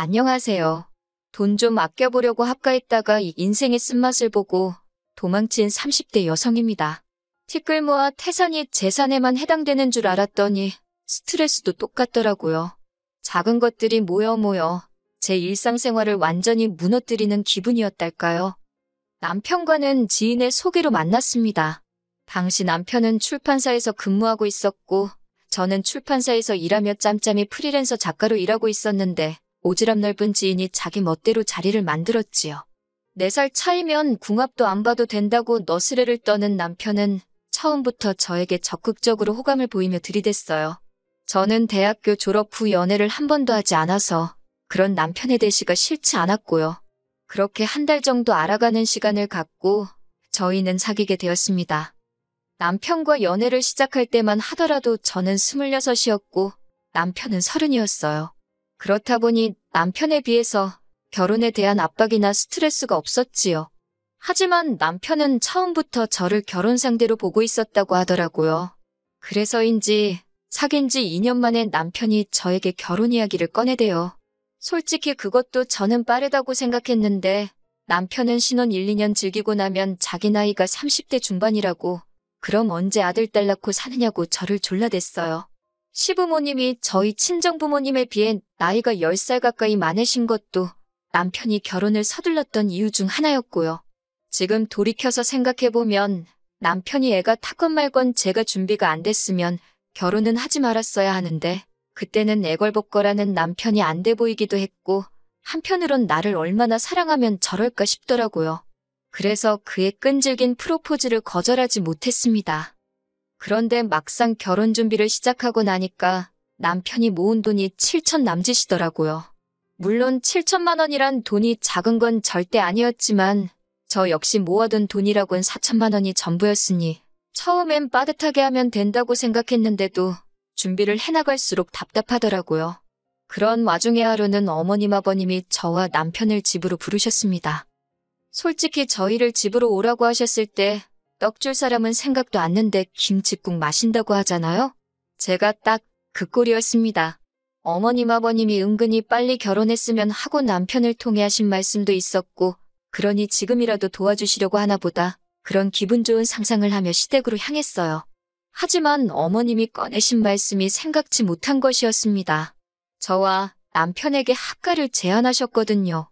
안녕하세요. 돈 좀 아껴보려고 합가했다가 이 인생의 쓴맛을 보고 도망친 30대 여성입니다. 티끌모아 태산이 재산에만 해당되는 줄 알았더니 스트레스도 똑같더라고요. 작은 것들이 모여 제 일상생활을 완전히 무너뜨리는 기분이었달까요. 남편과는 지인의 소개로 만났습니다. 당시 남편은 출판사에서 근무하고 있었고 저는 출판사에서 일하며 짬짬이 프리랜서 작가로 일하고 있었는데 오지랖 넓은 지인이 자기 멋대로 자리를 만들었지요. 4살 차이면 궁합도 안 봐도 된다고 너스레를 떠는 남편은 처음부터 저에게 적극적으로 호감을 보이며 들이댔어요. 저는 대학교 졸업 후 연애를 한 번도 하지 않아서 그런 남편의 대시가 싫지 않았고요. 그렇게 한 달 정도 알아가는 시간을 갖고 저희는 사귀게 되었습니다. 남편과 연애를 시작할 때만 하더라도 저는 26이었고 남편은 30이었어요. 그렇다 보니 남편에 비해서 결혼에 대한 압박이나 스트레스가 없었지요. 하지만 남편은 처음부터 저를 결혼 상대로 보고 있었다고 하더라고요. 그래서인지 사귄 지 2년 만에 남편이 저에게 결혼 이야기를 꺼내대요. 솔직히 그것도 저는 빠르다고 생각했는데 남편은 신혼 1, 2년 즐기고 나면 자기 나이가 30대 중반이라고 그럼 언제 아들 딸 낳고 사느냐고 저를 졸라댔어요. 시부모님이 저희 친정부모님에 비해 나이가 10살 가까이 많으신 것도 남편이 결혼을 서둘렀던 이유 중 하나였고요. 지금 돌이켜서 생각해보면 남편이 애가 탔건 말건 제가 준비가 안 됐으면 결혼은 하지 말았어야 하는데 그때는 애걸복걸하는 남편이 안 돼 보이기도 했고 한편으론 나를 얼마나 사랑하면 저럴까 싶더라고요. 그래서 그의 끈질긴 프로포즈를 거절하지 못했습니다. 그런데 막상 결혼 준비를 시작하고 나니까 남편이 모은 돈이 7천 남짓이더라고요. 물론 7천만 원이란 돈이 작은 건 절대 아니었지만 저 역시 모아둔 돈이라곤 4천만 원이 전부였으니 처음엔 빠듯하게 하면 된다고 생각했는데도 준비를 해나갈수록 답답하더라고요. 그런 와중에 하루는 어머님 아버님이 저와 남편을 집으로 부르셨습니다. 솔직히 저희를 집으로 오라고 하셨을 때 떡 줄 사람은 생각도 않는데 김칫국 마신다고 하잖아요? 제가 딱 그 꼴이었습니다. 어머님 아버님이 은근히 빨리 결혼했으면 하고 남편을 통해 하신 말씀도 있었고 그러니 지금이라도 도와주시려고 하나 보다 그런 기분 좋은 상상을 하며 시댁으로 향했어요. 하지만 어머님이 꺼내신 말씀이 생각지 못한 것이었습니다. 저와 남편에게 합가를 제안하셨거든요.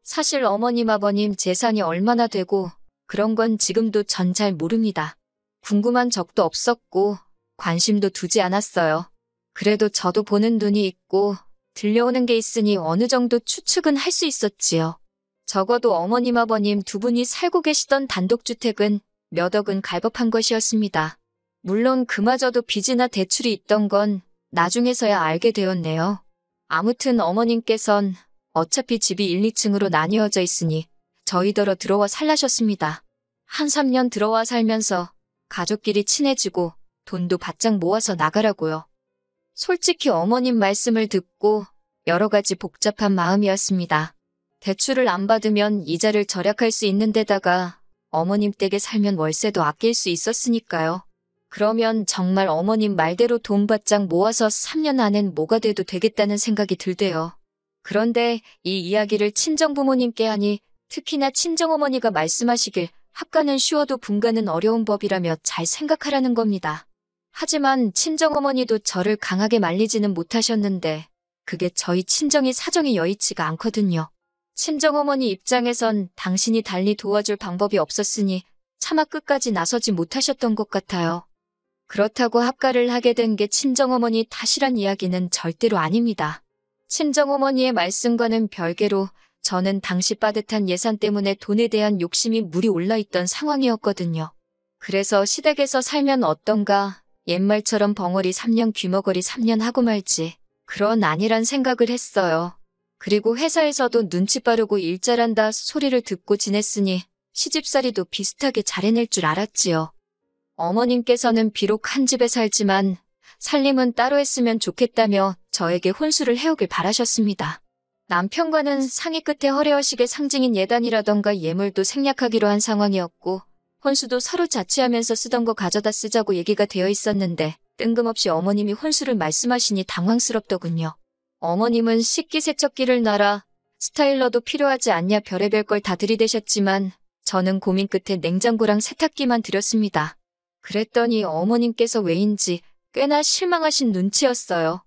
사실 어머님 아버님 재산이 얼마나 되고 그런 건 지금도 전 잘 모릅니다. 궁금한 적도 없었고 관심도 두지 않았어요. 그래도 저도 보는 눈이 있고 들려오는 게 있으니 어느 정도 추측은 할 수 있었지요. 적어도 어머님 아버님 두 분이 살고 계시던 단독주택은 몇 억은 갈법한 것이었습니다. 물론 그마저도 빚이나 대출이 있던 건 나중에서야 알게 되었네요. 아무튼 어머님께선 어차피 집이 1, 2층으로 나뉘어져 있으니 저희더러 들어와 살라셨습니다. 한 3년 들어와 살면서 가족끼리 친해지고 돈도 바짝 모아서 나가라고요. 솔직히 어머님 말씀을 듣고 여러 가지 복잡한 마음이었습니다. 대출을 안 받으면 이자를 절약할 수 있는 데다가 어머님 댁에 살면 월세도 아낄 수 있었으니까요. 그러면 정말 어머님 말대로 돈 바짝 모아서 3년 안엔 뭐가 돼도 되겠다는 생각이 들대요. 그런데 이 이야기를 친정부모님께 하니 특히나 친정어머니가 말씀하시길 합가는 쉬워도 분가는 어려운 법이라며 잘 생각하라는 겁니다. 하지만 친정어머니도 저를 강하게 말리지는 못하셨는데 그게 저희 친정이 사정이 여의치가 않거든요. 친정어머니 입장에선 당신이 달리 도와줄 방법이 없었으니 차마 끝까지 나서지 못하셨던 것 같아요. 그렇다고 합가를 하게 된 게 친정어머니 탓이란 이야기는 절대로 아닙니다. 친정어머니의 말씀과는 별개로 저는 당시 빠듯한 예산 때문에 돈에 대한 욕심이 물이 올라있던 상황이었거든요. 그래서 시댁에서 살면 어떤가, 옛말처럼 벙어리 3년 귀머거리 3년 하고 말지 그런 아니란 생각을 했어요. 그리고 회사에서도 눈치 빠르고 일 잘한다 소리를 듣고 지냈으니 시집살이도 비슷하게 잘해낼 줄 알았지요. 어머님께서는 비록 한 집에 살지만 살림은 따로 했으면 좋겠다며 저에게 혼수를 해오길 바라셨습니다. 남편과는 상의 끝에 허례허식의 상징인 예단이라던가 예물도 생략하기로 한 상황이었고 혼수도 서로 자취하면서 쓰던 거 가져다 쓰자고 얘기가 되어 있었는데 뜬금없이 어머님이 혼수를 말씀하시니 당황스럽더군요. 어머님은 식기세척기를 놔라, 스타일러도 필요하지 않냐 별의별 걸 다 들이대셨지만 저는 고민 끝에 냉장고랑 세탁기만 드렸습니다. 그랬더니 어머님께서 왜인지 꽤나 실망하신 눈치였어요.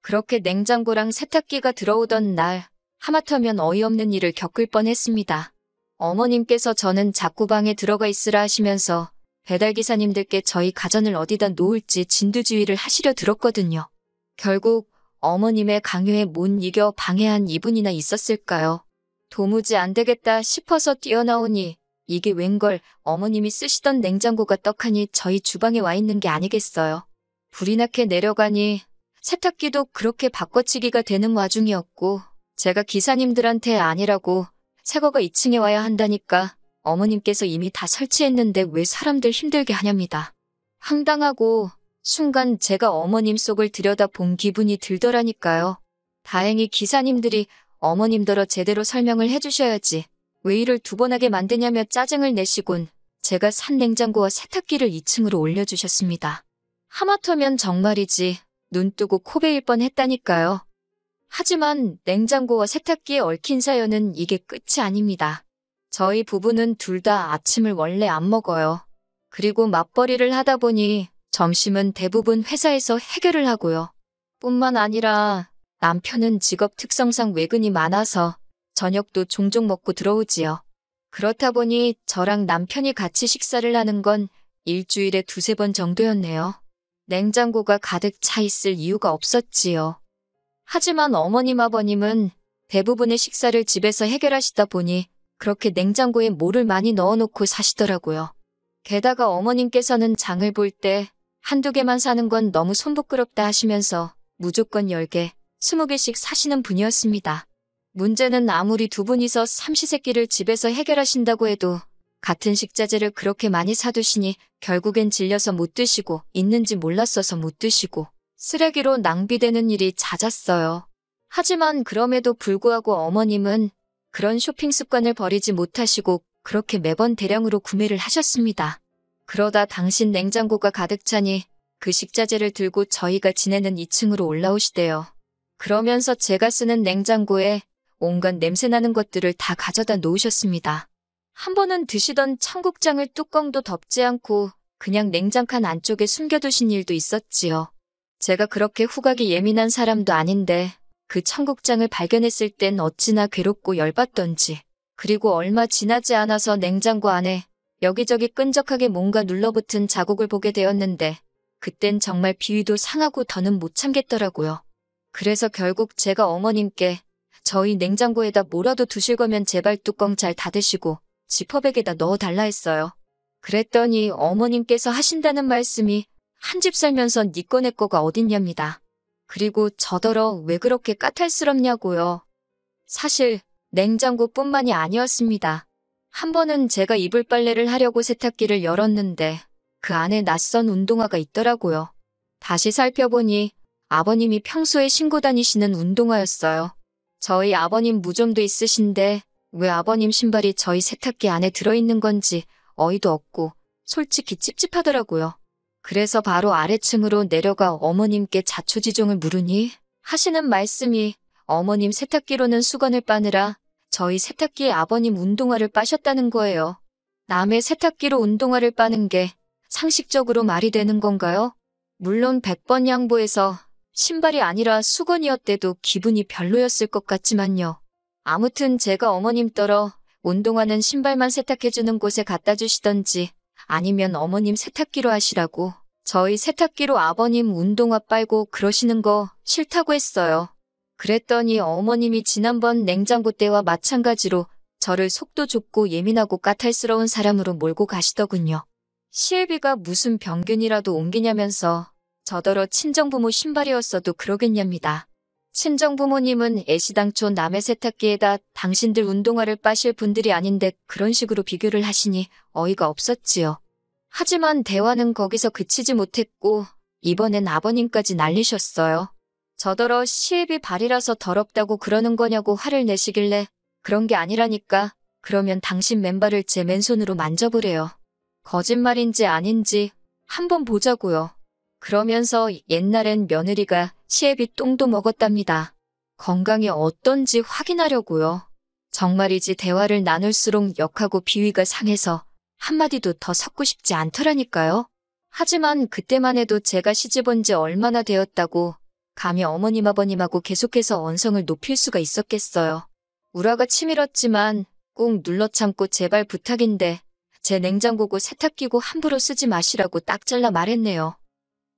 그렇게 냉장고랑 세탁기가 들어오던 날 하마터면 어이없는 일을 겪을 뻔했습니다. 어머님께서 저는 자꾸 방에 들어가 있으라 하시면서 배달기사님들께 저희 가전을 어디다 놓을지 진두지휘를 하시려 들었거든요. 결국 어머님의 강요에 못 이겨 방해한 이분이나 있었을까요? 도무지 안 되겠다 싶어서 뛰어나오니 이게 웬걸 어머님이 쓰시던 냉장고가 떡하니 저희 주방에 와 있는 게 아니겠어요. 불이 나게 내려가니 세탁기도 그렇게 바꿔치기가 되는 와중이었고 제가 기사님들한테 아니라고 새거가 2층에 와야 한다니까 어머님께서 이미 다 설치했는데 왜 사람들 힘들게 하냐입니다. 황당하고 순간 제가 어머님 속을 들여다본 기분이 들더라니까요. 다행히 기사님들이 어머님더러 제대로 설명을 해주셔야지 왜 일을 2번 하게 만드냐며 짜증을 내시곤 제가 산 냉장고와 세탁기를 2층으로 올려주셨습니다. 하마터면 정말이지 눈 뜨고 코 베일 뻔했다니까요. 하지만 냉장고와 세탁기에 얽힌 사연은 이게 끝이 아닙니다. 저희 부부는 둘 다 아침을 원래 안 먹어요. 그리고 맞벌이를 하다 보니 점심은 대부분 회사에서 해결을 하고요. 뿐만 아니라 남편은 직업 특성상 외근이 많아서 저녁도 종종 먹고 들어오지요. 그렇다 보니 저랑 남편이 같이 식사를 하는 건 일주일에 2-3번 정도였네요. 냉장고가 가득 차 있을 이유가 없었지요. 하지만 어머님 아버님은 대부분의 식사를 집에서 해결하시다 보니 그렇게 냉장고에 뭐를 많이 넣어놓고 사시더라고요. 게다가 어머님께서는 장을 볼 때 1-2개만 사는 건 너무 손부끄럽다 하시면서 무조건 10개, 20개씩 사시는 분이었습니다. 문제는 아무리 2분이서 삼시세끼를 집에서 해결하신다고 해도 같은 식자재를 그렇게 많이 사두시니 결국엔 질려서 못 드시고 있는지 몰랐어서 못 드시고 쓰레기로 낭비되는 일이 잦았어요. 하지만 그럼에도 불구하고 어머님은 그런 쇼핑 습관을 버리지 못하시고 그렇게 매번 대량으로 구매를 하셨습니다. 그러다 당신 냉장고가 가득 차니 그 식자재를 들고 저희가 지내는 2층으로 올라오시대요. 그러면서 제가 쓰는 냉장고에 온갖 냄새나는 것들을 다 가져다 놓으셨습니다. 한 번은 드시던 청국장을 뚜껑도 덮지 않고 그냥 냉장칸 안쪽에 숨겨두신 일도 있었지요. 제가 그렇게 후각이 예민한 사람도 아닌데 그 청국장을 발견했을 땐 어찌나 괴롭고 열받던지. 그리고 얼마 지나지 않아서 냉장고 안에 여기저기 끈적하게 뭔가 눌러붙은 자국을 보게 되었는데 그땐 정말 비위도 상하고 더는 못 참겠더라고요. 그래서 결국 제가 어머님께 저희 냉장고에다 뭐라도 두실 거면 제발 뚜껑 잘 닫으시고 지퍼백에다 넣어달라 했어요. 그랬더니 어머님께서 하신다는 말씀이 한 집 살면서 니 거 내 거가 어딨냐입니다. 그리고 저더러 왜 그렇게 까탈스럽냐고요. 사실 냉장고뿐만이 아니었습니다. 한 번은 제가 이불 빨래를 하려고 세탁기를 열었는데 그 안에 낯선 운동화가 있더라고요. 다시 살펴보니 아버님이 평소에 신고 다니시는 운동화였어요. 저희 아버님 무좀도 있으신데 왜 아버님 신발이 저희 세탁기 안에 들어있는 건지 어이도 없고 솔직히 찝찝하더라고요. 그래서 바로 아래층으로 내려가 어머님께 자초지종을 물으니 하시는 말씀이 어머님 세탁기로는 수건을 빠느라 저희 세탁기에 아버님 운동화를 빠셨다는 거예요. 남의 세탁기로 운동화를 빠는 게 상식적으로 말이 되는 건가요? 물론 100번 양보해서 신발이 아니라 수건이었대도 기분이 별로였을 것 같지만요. 아무튼 제가 어머님 떨어 운동화는 신발만 세탁해주는 곳에 갖다 주시던지 아니면 어머님 세탁기로 하시라고 저희 세탁기로 아버님 운동화 빨고 그러시는 거 싫다고 했어요. 그랬더니 어머님이 지난번 냉장고 때와 마찬가지로 저를 속도 좁고 예민하고 까탈스러운 사람으로 몰고 가시더군요. 시애비가 무슨 병균이라도 옮기냐면서 저더러 친정부모 신발이었어도 그러겠냐입니다. 친정부모님은 애시당초 남의 세탁기에다 당신들 운동화를 빠실 분들이 아닌데 그런 식으로 비교를 하시니 어이가 없었지요. 하지만 대화는 거기서 그치지 못했고 이번엔 아버님까지 난리셨어요. 저더러 시애비 발이라서 더럽다고 그러는 거냐고 화를 내시길래 그런 게 아니라니까 그러면 당신 맨발을 제 맨손으로 만져보래요. 거짓말인지 아닌지 한번 보자고요. 그러면서 옛날엔 며느리가 시애비 똥도 먹었답니다. 건강이 어떤지 확인하려고요. 정말이지 대화를 나눌수록 역하고 비위가 상해서 한마디도 더 섞고 싶지 않더라니까요. 하지만 그때만 해도 제가 시집온 지 얼마나 되었다고 감히 어머님 아버님하고 계속해서 언성을 높일 수가 있었겠어요. 우라가 치밀었지만 꼭 눌러 참고 제발 부탁인데 제 냉장고고 세탁기고 함부로 쓰지 마시라고 딱 잘라 말했네요.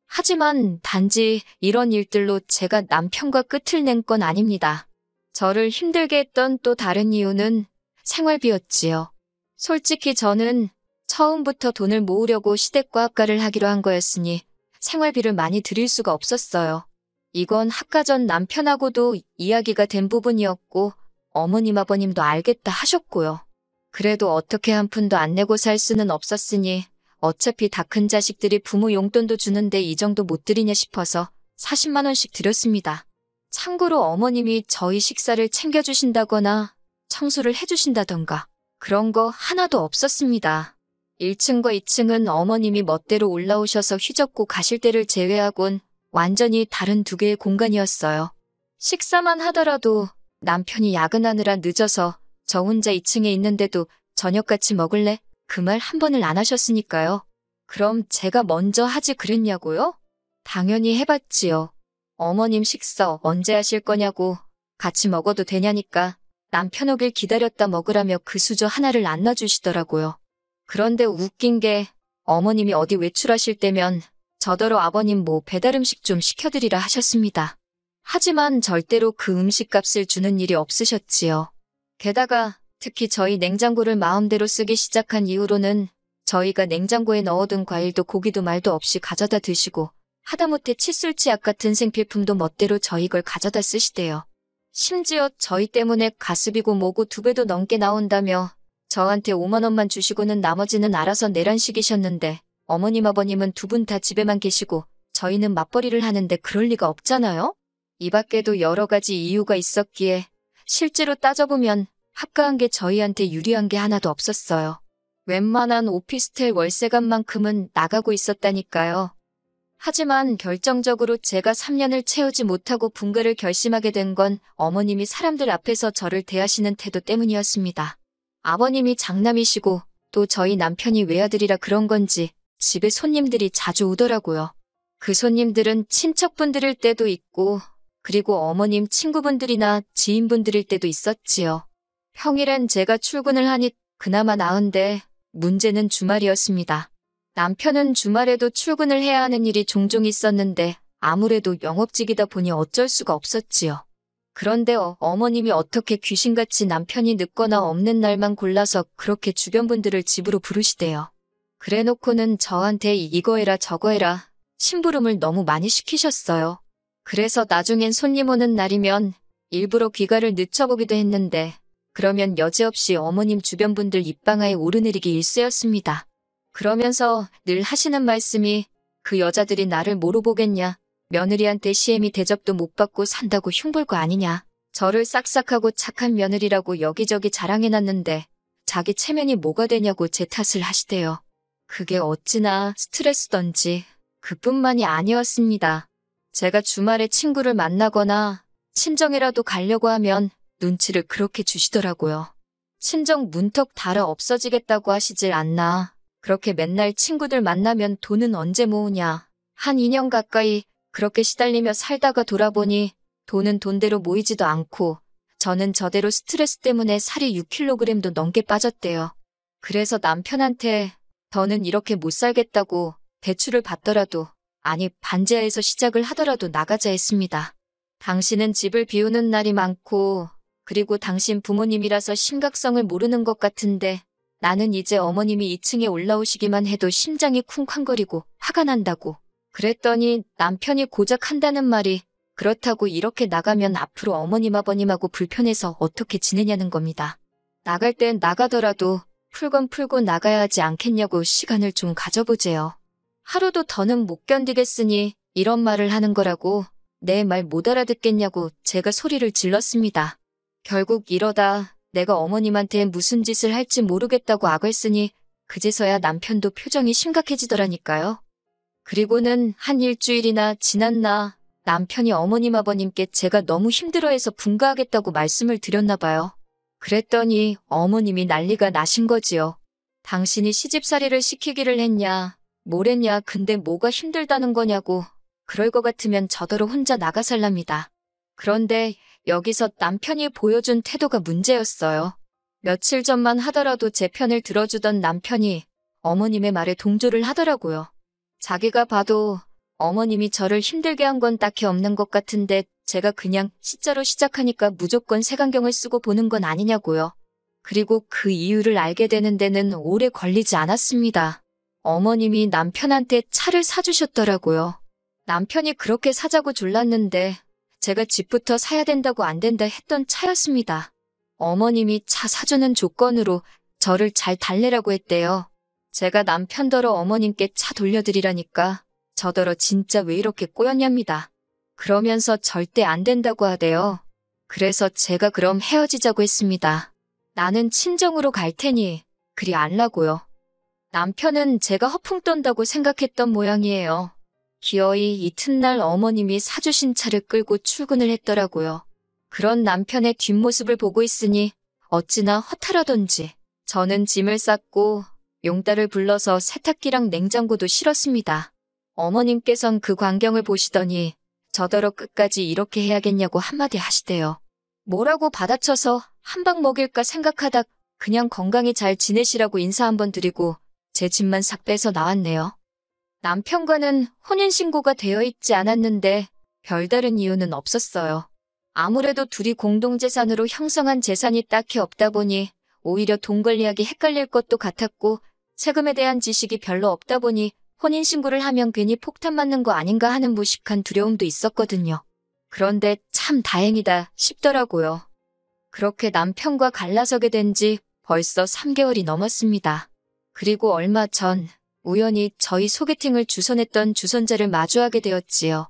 하지만 단지 이런 일들로 제가 남편과 끝을 낸 건 아닙니다. 저를 힘들게 했던 또 다른 이유는 생활비였지요. 솔직히 저는 처음부터 돈을 모으려고 시댁과 합가를 하기로 한 거였으니 생활비를 많이 드릴 수가 없었어요. 이건 합가 전 남편하고도 이야기가 된 부분이었고 어머님 아버님도 알겠다 하셨고요. 그래도 어떻게 한 푼도 안 내고 살 수는 없었으니 어차피 다 큰 자식들이 부모 용돈도 주는데 이 정도 못 드리냐 싶어서 40만 원씩 드렸습니다. 참고로 어머님이 저희 식사를 챙겨주신다거나 청소를 해주신다던가 그런 거 하나도 없었습니다. 1층과 2층은 어머님이 멋대로 올라오셔서 휘젓고 가실 때를 제외하곤 완전히 다른 두 개의 공간이었어요. 식사만 하더라도 남편이 야근하느라 늦어서 저 혼자 2층에 있는데도 저녁 같이 먹을래? 그 말 한 번을 안 하셨으니까요. 그럼 제가 먼저 하지 그랬냐고요? 당연히 해봤지요. 어머님 식사 언제 하실 거냐고 같이 먹어도 되냐니까 남편 오길 기다렸다 먹으라며 그 수저 하나를 안 놔주시더라고요. 그런데 웃긴 게 어머님이 어디 외출하실 때면 저더러 아버님 뭐 배달 음식 좀 시켜드리라 하셨습니다. 하지만 절대로 그 음식값을 주는 일이 없으셨지요. 게다가 특히 저희 냉장고를 마음대로 쓰기 시작한 이후로는 저희가 냉장고에 넣어둔 과일도 고기도 말도 없이 가져다 드시고 하다못해 칫솔 치약 같은 생필품도 멋대로 저희 걸 가져다 쓰시대요. 심지어 저희 때문에 가습이고 뭐고 2배도 넘게 나온다며 저한테 5만 원만 주시고는 나머지는 알아서 내란 식이셨는데 어머님 아버님은 두 분 다 집에만 계시고 저희는 맞벌이를 하는데 그럴 리가 없잖아요? 이 밖에도 여러 가지 이유가 있었기에 실제로 따져보면 합가한 게 저희한테 유리한 게 하나도 없었어요. 웬만한 오피스텔 월세값만큼은 나가고 있었다니까요. 하지만 결정적으로 제가 3년을 채우지 못하고 분가를 결심하게 된 건 어머님이 사람들 앞에서 저를 대하시는 태도 때문이었습니다. 아버님이 장남이시고 또 저희 남편이 외아들이라 그런 건지 집에 손님들이 자주 오더라고요. 그 손님들은 친척분들일 때도 있고 그리고 어머님 친구분들이나 지인분들일 때도 있었지요. 평일엔 제가 출근을 하니 그나마 나은데 문제는 주말이었습니다. 남편은 주말에도 출근을 해야 하는 일이 종종 있었는데 아무래도 영업직이다 보니 어쩔 수가 없었지요. 그런데 어머님이 어떻게 귀신같이 남편이 늦거나 없는 날만 골라서 그렇게 주변 분들을 집으로 부르시대요. 그래놓고는 저한테 이거 해라 저거 해라 심부름을 너무 많이 시키셨어요. 그래서 나중엔 손님 오는 날이면 일부러 귀가를 늦춰보기도 했는데 그러면 여지없이 어머님 주변 분들 입방아에 오르내리기 일쑤였습니다. 그러면서 늘 하시는 말씀이 그 여자들이 나를 뭐로 보겠냐. 며느리한테 시애미 대접도 못 받고 산다고 흉볼 거 아니냐. 저를 싹싹하고 착한 며느리라고 여기저기 자랑해놨는데 자기 체면이 뭐가 되냐고 제 탓을 하시대요. 그게 어찌나 스트레스던지 그뿐만이 아니었습니다. 제가 주말에 친구를 만나거나 친정이라도 가려고 하면 눈치를 그렇게 주시더라고요. 친정 문턱 달아 없어지겠다고 하시질 않나. 그렇게 맨날 친구들 만나면 돈은 언제 모으냐. 한 2년 가까이 그렇게 시달리며 살다가 돌아보니 돈은 돈대로 모이지도 않고 저는 저대로 스트레스 때문에 살이 6kg도 넘게 빠졌대요. 그래서 남편한테 더는 이렇게 못 살겠다고 대출을 받더라도 아니 반지하에서 시작을 하더라도 나가자 했습니다. 당신은 집을 비우는 날이 많고 그리고 당신 부모님이라서 심각성을 모르는 것 같은데 나는 이제 어머님이 2층에 올라오시기만 해도 심장이 쿵쾅거리고 화가 난다고. 그랬더니 남편이 고작 한다는 말이 그렇다고 이렇게 나가면 앞으로 어머님 아버님하고 불편해서 어떻게 지내냐는 겁니다. 나갈 땐 나가더라도 풀건 풀고 나가야 하지 않겠냐고 시간을 좀 가져보재요. 하루도 더는 못 견디겠으니 이런 말을 하는 거라고 내 말 못 알아듣겠냐고 제가 소리를 질렀습니다. 결국 이러다 내가 어머님한테 무슨 짓을 할지 모르겠다고 악을 쓰니 그제서야 남편도 표정이 심각해지더라니까요. 그리고는 한 일주일이나 지났나 남편이 어머님 아버님께 제가 너무 힘들어해서 분가하겠다고 말씀을 드렸나 봐요. 그랬더니 어머님이 난리가 나신 거지요. 당신이 시집살이를 시키기를 했냐, 뭘 했냐, 근데 뭐가 힘들다는 거냐고. 그럴 것 같으면 저더러 혼자 나가 살랍니다. 그런데 여기서 남편이 보여준 태도가 문제였어요. 며칠 전만 하더라도 제 편을 들어주던 남편이 어머님의 말에 동조를 하더라고요. 자기가 봐도 어머님이 저를 힘들게 한 건 딱히 없는 것 같은데 제가 그냥 시자로 시작하니까 무조건 색안경을 쓰고 보는 건 아니냐고요. 그리고 그 이유를 알게 되는 데는 오래 걸리지 않았습니다. 어머님이 남편한테 차를 사주셨더라고요. 남편이 그렇게 사자고 졸랐는데 제가 집부터 사야 된다고 안 된다 했던 차였습니다. 어머님이 차 사주는 조건으로 저를 잘 달래라고 했대요. 제가 남편더러 어머님께 차 돌려드리라니까 저더러 진짜 왜 이렇게 꼬였냐입니다. 그러면서 절대 안 된다고 하대요. 그래서 제가 그럼 헤어지자고 했습니다. 나는 친정으로 갈 테니 그리 안라고요. 남편은 제가 허풍 떤다고 생각했던 모양이에요. 기어이 이튿날 어머님이 사주신 차를 끌고 출근을 했더라고요. 그런 남편의 뒷모습을 보고 있으니 어찌나 허탈하던지 저는 짐을 쌌고 용달을 불러서 세탁기랑 냉장고도 실었습니다. 어머님께선 그 광경을 보시더니 저더러 끝까지 이렇게 해야겠냐고 한마디 하시대요. 뭐라고 받아쳐서 한 방 먹일까 생각하다 그냥 건강히 잘 지내시라고 인사 한번 드리고 제 짐만 싹 빼서 나왔네요. 남편과는 혼인신고가 되어 있지 않았는데 별다른 이유는 없었어요. 아무래도 둘이 공동재산으로 형성한 재산이 딱히 없다 보니 오히려 돈 관리하기 헷갈릴 것도 같았고 세금에 대한 지식이 별로 없다 보니 혼인신고를 하면 괜히 폭탄 맞는 거 아닌가 하는 무식한 두려움도 있었거든요. 그런데 참 다행이다 싶더라고요. 그렇게 남편과 갈라서게 된 지 벌써 3개월이 넘었습니다. 그리고 얼마 전 우연히 저희 소개팅을 주선했던 주선자를 마주하게 되었지요.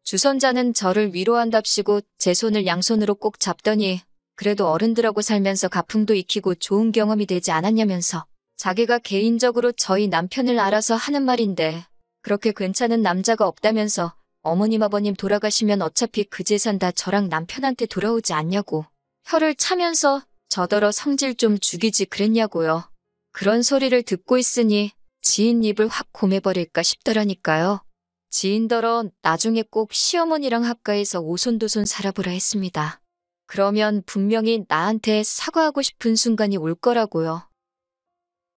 주선자는 저를 위로한답시고 제 손을 양손으로 꼭 잡더니 그래도 어른들하고 살면서 가풍도 익히고 좋은 경험이 되지 않았냐면서 자기가 개인적으로 저희 남편을 알아서 하는 말인데 그렇게 괜찮은 남자가 없다면서 어머님 아버님 돌아가시면 어차피 그 재산 다 저랑 남편한테 돌아오지 않냐고 혀를 차면서 저더러 성질 좀 죽이지 그랬냐고요. 그런 소리를 듣고 있으니 지인 입을 확 고매버릴까 싶더라니까요. 지인더러 나중에 꼭 시어머니랑 합가해서 오손도손 살아보라 했습니다. 그러면 분명히 나한테 사과하고 싶은 순간이 올 거라고요.